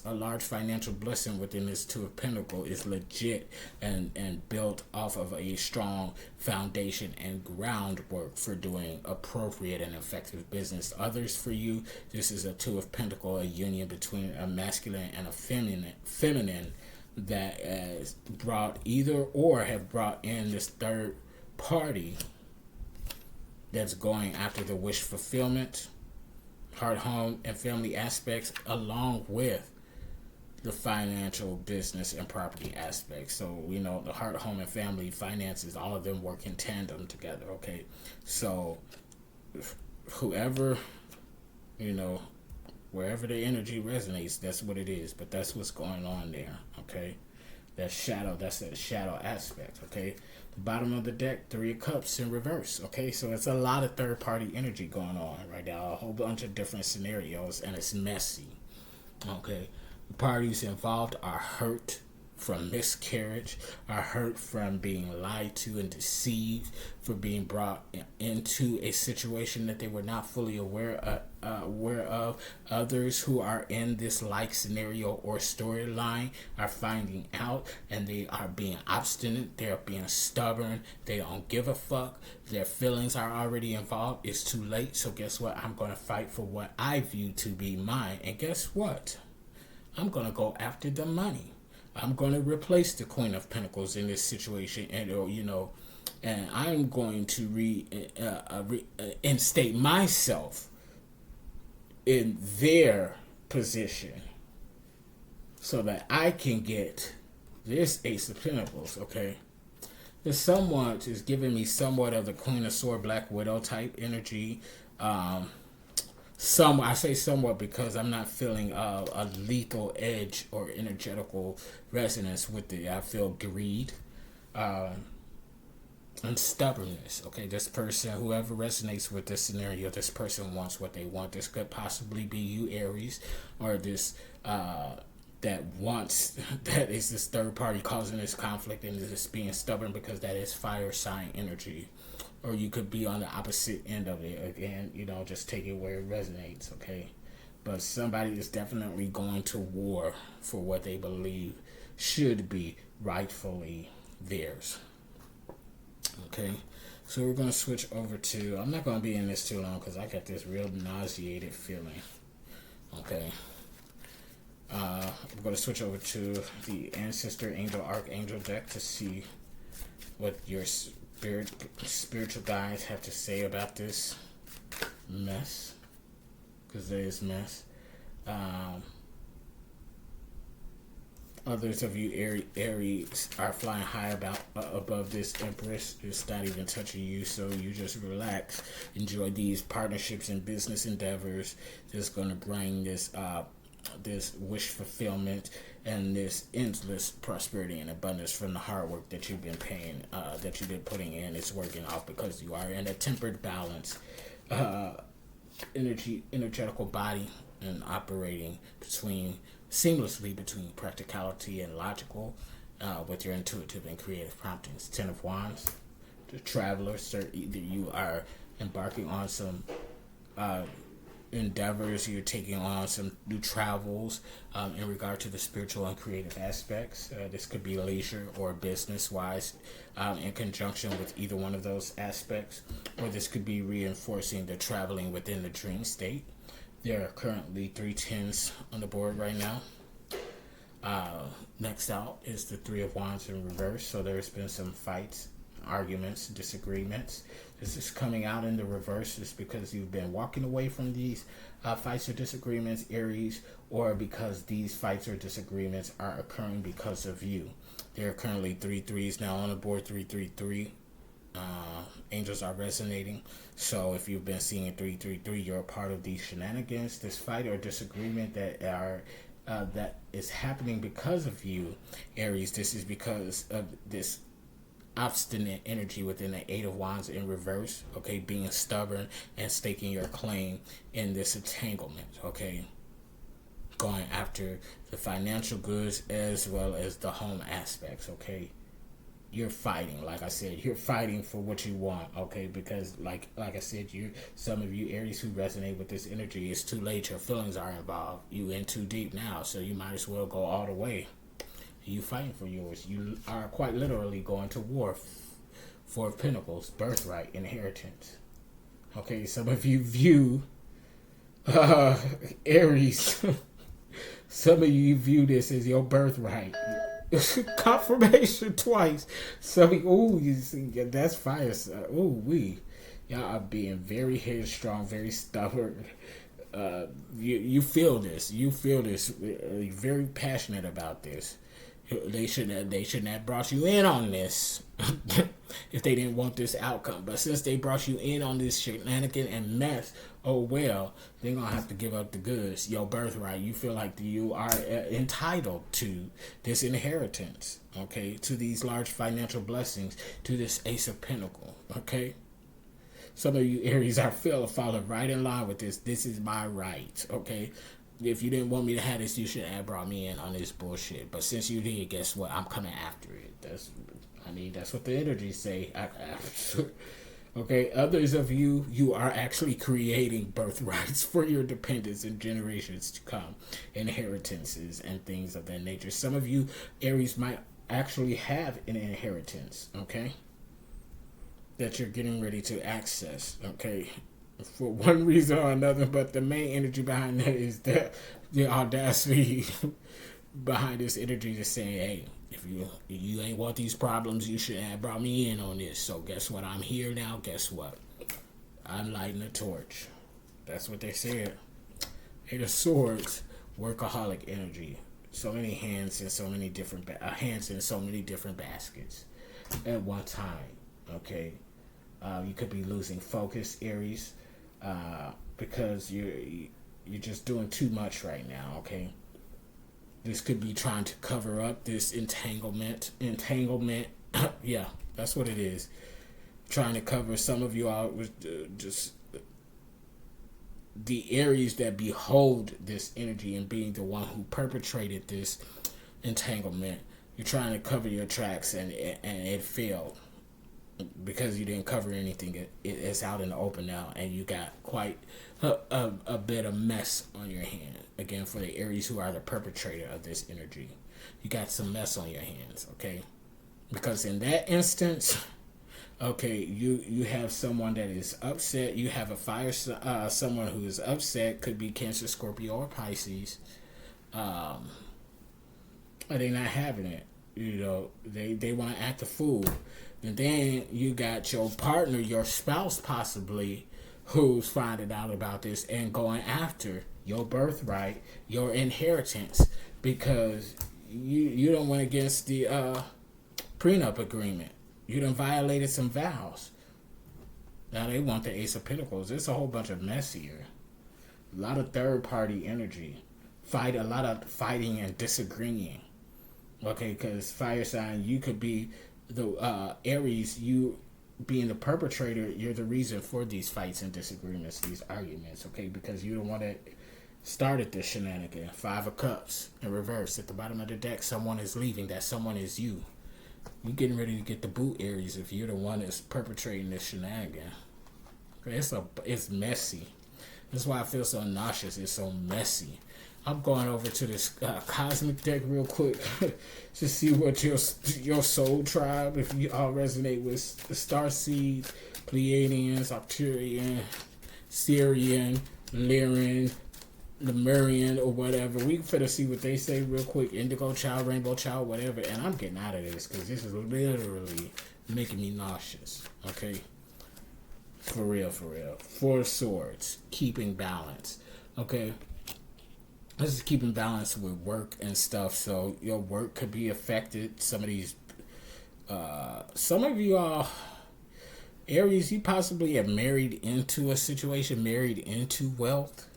a large financial blessing within this Two of Pentacles is legit and built off of a strong foundation and groundwork for doing appropriate and effective business. Others, for you, this is a Two of Pentacles, a union between a masculine and a feminine that has brought either or have brought in this third party that's going after the wish fulfillment, heart, home, and family aspects, along with the financial, business, and property aspects. So we know the heart, home, and family finances, all of them work in tandem together, okay? So whoever, wherever the energy resonates, that's what it is. But that's what's going on there, okay? That's the shadow aspect, okay? The bottom of the deck, Three of Cups in reverse, okay? So it's a lot of third-party energy going on right now, a whole bunch of different scenarios, and it's messy, okay? The parties involved are hurt from miscarriage, are hurt from being lied to and deceived, for being brought into a situation that they were not fully aware of. Others who are in this like scenario or storyline are finding out, and they are being obstinate, they're being stubborn, they don't give a fuck, their feelings are already involved, it's too late, so guess what, I'm going to fight for what I view to be mine, and guess what, I'm going to go after the money. I'm going to replace the Queen of Pentacles in this situation, and and I'm going to reinstate myself in their position so that I can get this Ace of Pentacles, okay? There's somewhat is giving me somewhat of the Queen of Swords, Black Widow type energy. I say somewhat because I'm not feeling a lethal edge or energetical resonance with it. I feel greed and stubbornness. Okay, this person, whoever resonates with this scenario, this person wants what they want. This could possibly be you, Aries, or this that is this third party causing this conflict and this being stubborn, because that is fire sign energy. Or you could be on the opposite end of it. Again, just take it where it resonates, okay? But somebody is definitely going to war for what they believe should be rightfully theirs. Okay? So we're going to switch over to... I'm not going to be in this too long because I got this real nauseated feeling. Okay? I'm going to switch over to the Ancestor Angel Archangel deck to see what your spiritual guides have to say about this mess, because there is mess. Others of you Aries are flying high above this Empress. It's not even touching you, so you just relax, enjoy these partnerships and business endeavors that's going to bring this this wish fulfillment and this endless prosperity and abundance from the hard work that you've been that you've been putting in. It's working off because you are in a tempered balance, energetical body, and operating seamlessly between practicality and logical, with your intuitive and creative promptings. Ten of Wands, the Traveler. Either you are embarking on some endeavors, you're taking on some new travels in regard to the spiritual and creative aspects. This could be leisure or business wise, in conjunction with either one of those aspects, or this could be reinforcing the traveling within the dream state. There are currently 3 tens on the board right now. Next out is the Three of Wands in reverse, so there's been some fights arguments, disagreements. This is coming out in the reverse. It's because you've been walking away from these fights or disagreements, Aries, or because these fights or disagreements are occurring because of you. There are currently 3 3s now on the board, 333. Angels are resonating. So if you've been seeing 333, you're a part of these shenanigans, this fight or disagreement that is happening because of you, Aries. This is because of this obstinate energy within the 8 of Wands in reverse, okay, being stubborn and staking your claim in this entanglement, okay, going after the financial goods as well as the home aspects, okay. You're fighting, like I said, you're fighting for what you want, okay, because like I said, some of you Aries who resonate with this energy, it's too late, your feelings are involved, you in too deep now, so you might as well go all the way. You fighting for yours. You are quite literally going to war. 4 of Pentacles, birthright, inheritance. Okay, some of you view Aries. Some of you view this as your birthright. Confirmation twice. Some of you, you see, that's fire. Y'all are being very headstrong, very stubborn. You feel this. You feel this. You're very passionate about this. They shouldn't have brought you in on this if they didn't want this outcome. But since they brought you in on this shenanigan and mess, oh well, they're going to have to give up the goods, your birthright. You feel like you are entitled to this inheritance, okay, to these large financial blessings, to this Ace of Pentacles, okay? Some of you Aries are falling right in line with this. This is my right, okay? If you didn't want me to have this, you shouldn't have brought me in on this bullshit. But since you did, guess what? I'm coming after it. That's what the energies say. Okay, others of you are actually creating birthrights for your dependents and generations to come, inheritances and things of that nature. Some of you Aries might actually have an inheritance, okay, that you're getting ready to access, okay, for one reason or another, but the main energy behind that is the audacity behind this energy is saying, hey, if you ain't want these problems, you shouldn't have brought me in on this. So guess what? I'm here now. Guess what? I'm lighting the torch. That's what they said. Eight of Swords, workaholic energy. So many hands in so many different baskets at one time. Okay, you could be losing focus, Aries. Because you're just doing too much right now, okay? This could be trying to cover up this entanglement. Yeah, that's what it is. Trying to cover some of you out with just the Aries that behold this energy and being the one who perpetrated this entanglement. You're trying to cover your tracks and it failed. Because you didn't cover anything, it's out in the open now, and you got quite a bit of mess on your hand. Again, for the Aries who are the perpetrator of this energy, you got some mess on your hands, okay? Because in that instance, okay, you have someone that is upset. You have someone who is upset. Could be Cancer, Scorpio, or Pisces. But they're not having it. You know, they want to act a fool. And then you got your partner, your spouse possibly, who's finding out about this and going after your birthright, your inheritance, because you don't went against the prenup agreement. You done violated some vows. Now they want the Ace of Pentacles. There's a whole bunch of mess here. A lot of third party energy. A lot of fighting and disagreeing. Okay, because fire sign, you could be the Aries, you being the perpetrator, you're the reason for these fights and disagreements, these arguments, okay? Because you're the one that started this shenanigan. 5 of Cups in reverse. At the bottom of the deck, someone is leaving. That someone is you. You're getting ready to get the boot, Aries, if you're the one that's perpetrating this shenanigan. Okay, it's messy. That's why I feel so nauseous. It's so messy. I'm going over to this cosmic deck real quick to see what your soul tribe, if you all resonate with the Starseed, Pleiadians, Arcturian, Syrian, Lyran, Lemurian, or whatever. We finna see what they say real quick. Indigo child, rainbow child, whatever. And I'm getting out of this because this is literally making me nauseous. Okay, for real, for real. Four of Swords, keeping balance. Okay, this is keeping balance with work and stuff. So your work could be affected. Some of these, some of you all, Aries, you possibly have married into a situation, married into wealth.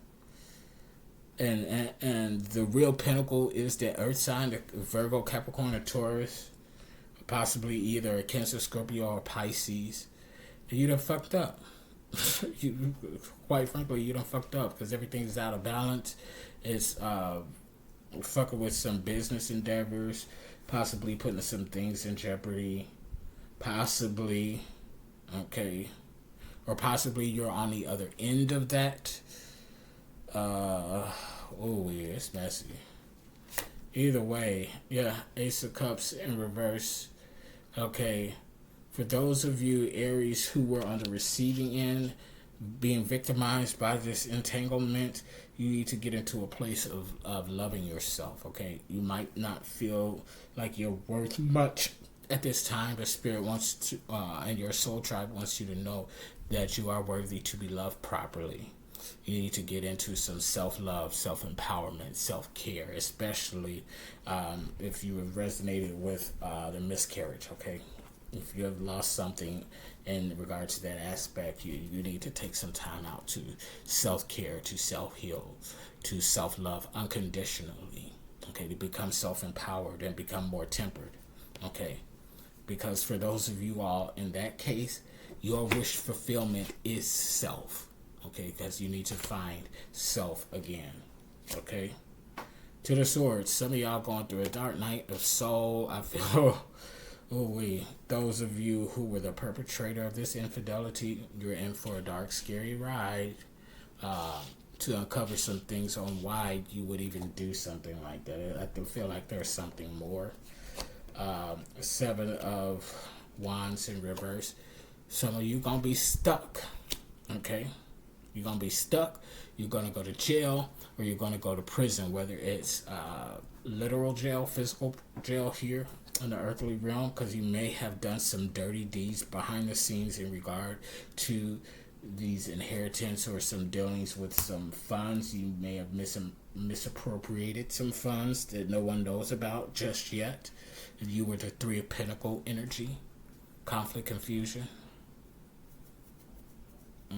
And the real pinnacle is the earth sign, the Virgo, Capricorn, or Taurus, possibly either a Cancer, Scorpio, or Pisces. And you done fucked up. You, quite frankly, you done fucked up because everything's out of balance. It's fucking with some business endeavors, possibly putting some things in jeopardy, possibly, okay, or possibly you're on the other end of that. Oh yeah, it's messy. Either way, yeah, Ace of Cups in reverse. Okay, for those of you Aries who were on the receiving end, being victimized by this entanglement, you need to get into a place of loving yourself. Okay, you might not feel like you're worth much at this time. The spirit wants to, and your soul tribe wants you to know that you are worthy to be loved properly. You need to get into some self-love, self-empowerment, self-care, especially if you have resonated with the miscarriage, okay? If you have lost something in regard to that aspect, you need to take some time out to self-care, to self-heal, to self-love unconditionally, okay? To become self-empowered and become more tempered, okay? Because for those of you all in that case, your wish fulfillment is self. Okay, because you need to find self again. Okay? To the Swords, some of y'all going through a dark night of soul. I feel, those of you who were the perpetrator of this infidelity, you're in for a dark, scary ride to uncover some things on why you would even do something like that. I feel like there's something more. Seven of Wands in reverse. Some of you going to be stuck. Okay? You're going to be stuck, you're going to go to jail, or you're going to go to prison, whether it's literal jail, physical jail here in the earthly realm, because you may have done some dirty deeds behind the scenes in regard to these inheritance or some dealings with some funds. You may have misappropriated some funds that no one knows about just yet. You were the Three of Pentacles energy, conflict, confusion.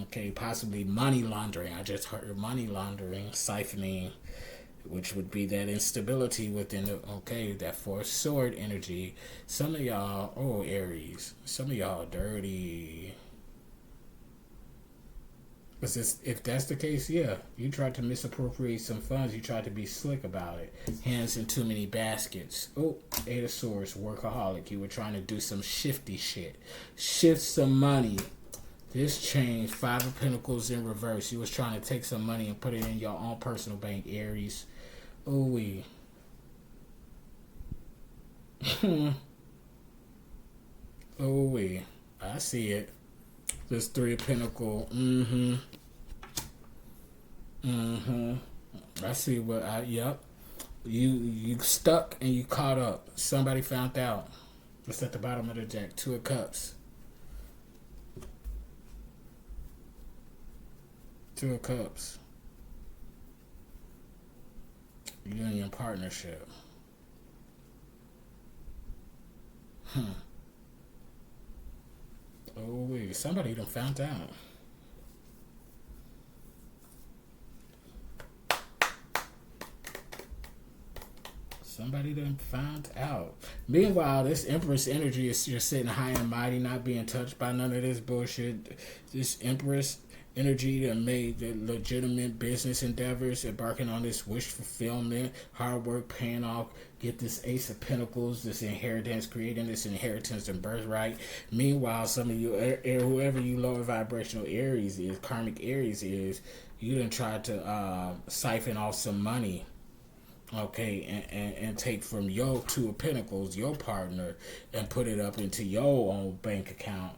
Okay, possibly money laundering. I just heard money laundering, siphoning, which would be that instability within the, okay, that Four Sword energy. Some of y'all, Aries, some of y'all dirty. If that's the case, yeah, you tried to misappropriate some funds. You tried to be slick about it. Hands in too many baskets. Eight of Swords, workaholic. You were trying to do some shifty shit. Shift some money. This changed. Five of Pentacles in reverse. You was trying to take some money and put it in your own personal bank, Aries. Ooh-wee. Ooh-wee. I see it. This Three of Pentacles. I see what yep. You stuck and you caught up. Somebody found out. It's at the bottom of the deck. Two of Cups. Two of Cups. Union partnership. Wait. Somebody done found out. Somebody done found out. Meanwhile, this Empress energy is you're sitting high and mighty, not being touched by none of this bullshit. This Empress energy that made the legitimate business endeavors, embarking on this wish fulfillment, hard work paying off, get this Ace of Pentacles, this inheritance, creating this inheritance and birthright. Meanwhile, some of you, whoever you lower vibrational Aries is, karmic Aries is, you done tried to siphon off some money, okay, and take from your Two of Pentacles, your partner, and put it up into your own bank account.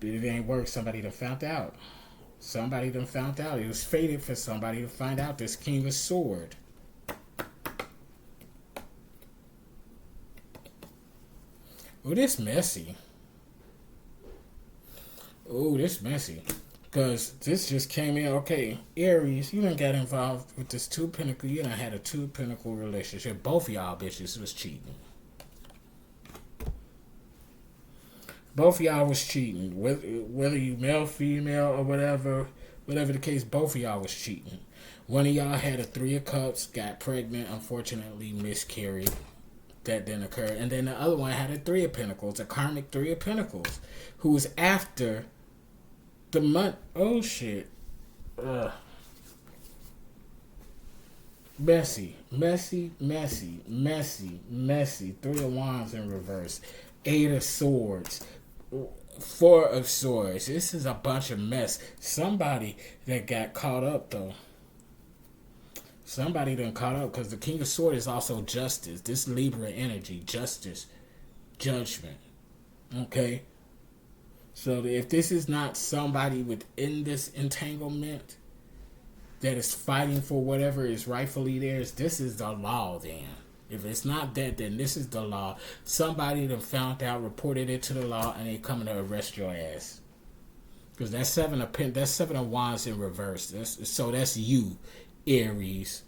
It ain't work. Somebody done found out. Somebody done found out. It was fated for somebody to find out. This King of Sword. Oh, this messy. Oh, this messy. Because this just came in. Okay, Aries, you done got involved with this two pinnacle. You done had a two pinnacle relationship. Both of y'all bitches was cheating. Both of y'all was cheating. Whether you male, female, or whatever the case, both of y'all was cheating. One of y'all had a Three of Cups, got pregnant, unfortunately miscarried. That didn't occur. And then the other one had a Three of Pentacles, a karmic Three of Pentacles, who was after the month. Oh, shit. Messy. Three of Wands in reverse. Eight of Swords. Four of Swords. This is a bunch of mess. Somebody that got caught up, though. Somebody done caught up, because the King of Swords is also justice. This Libra energy, justice, judgment. Okay? So if this is not somebody within this entanglement that is fighting for whatever is rightfully theirs, this is the law then. If it's not that, then this is the law. Somebody done found out, reported it to the law, and they coming to arrest your ass. Because that's seven of Wands in reverse. That's you, Aries.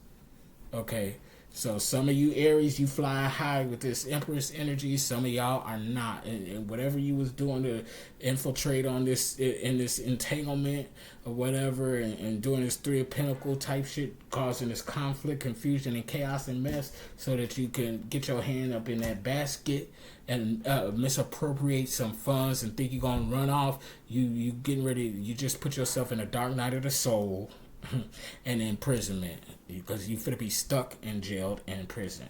Okay, so some of you Aries, you fly high with this Empress energy. Some of y'all are not, and whatever you was doing to infiltrate on this in this entanglement or whatever, and doing this Three of Pentacles type shit, causing this conflict, confusion, and chaos and mess, so that you can get your hand up in that basket and misappropriate some funds and think you're gonna run off. You getting ready. You just put yourself in a dark night of the soul. And imprisonment, because you finna be stuck and jailed and in prison.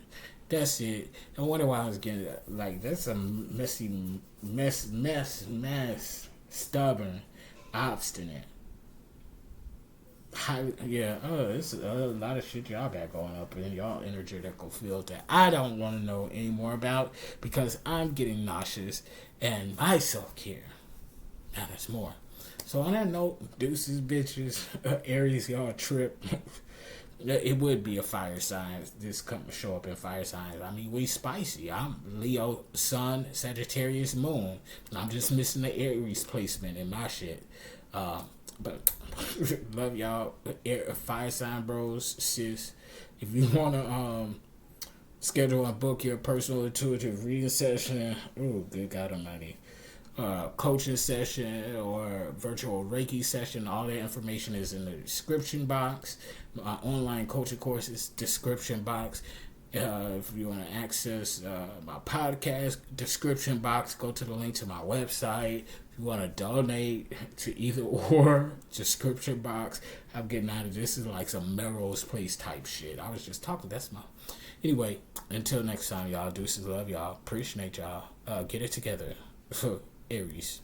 That's it. I wonder why I was getting like that's a messy mess, stubborn, obstinate. It's a lot of shit y'all got going up in y'all energetical field that I don't want to know any more about, because I'm getting nauseous and my self-care matters more. So on that note, deuces, bitches, Aries, y'all trip. It would be a fire sign. This come show up in fire signs. I mean, we spicy. I'm Leo, Sun, Sagittarius, Moon. I'm just missing the Aries placement in my shit. But love y'all, fire sign bros, sis. If you wanna schedule and book your personal intuitive reading session, oh good God Almighty. Coaching session or virtual Reiki session, all that information is in the description box. My online coaching courses, description box. If you want to access my podcast, description box, go to the link to my website. If you want to donate to either or, description box. I'm getting out of this. Is like some Melrose Place type shit. I was just talking. That's my... Anyway, until next time, y'all. Deuces, love y'all. Appreciate y'all. Get it together. Aries.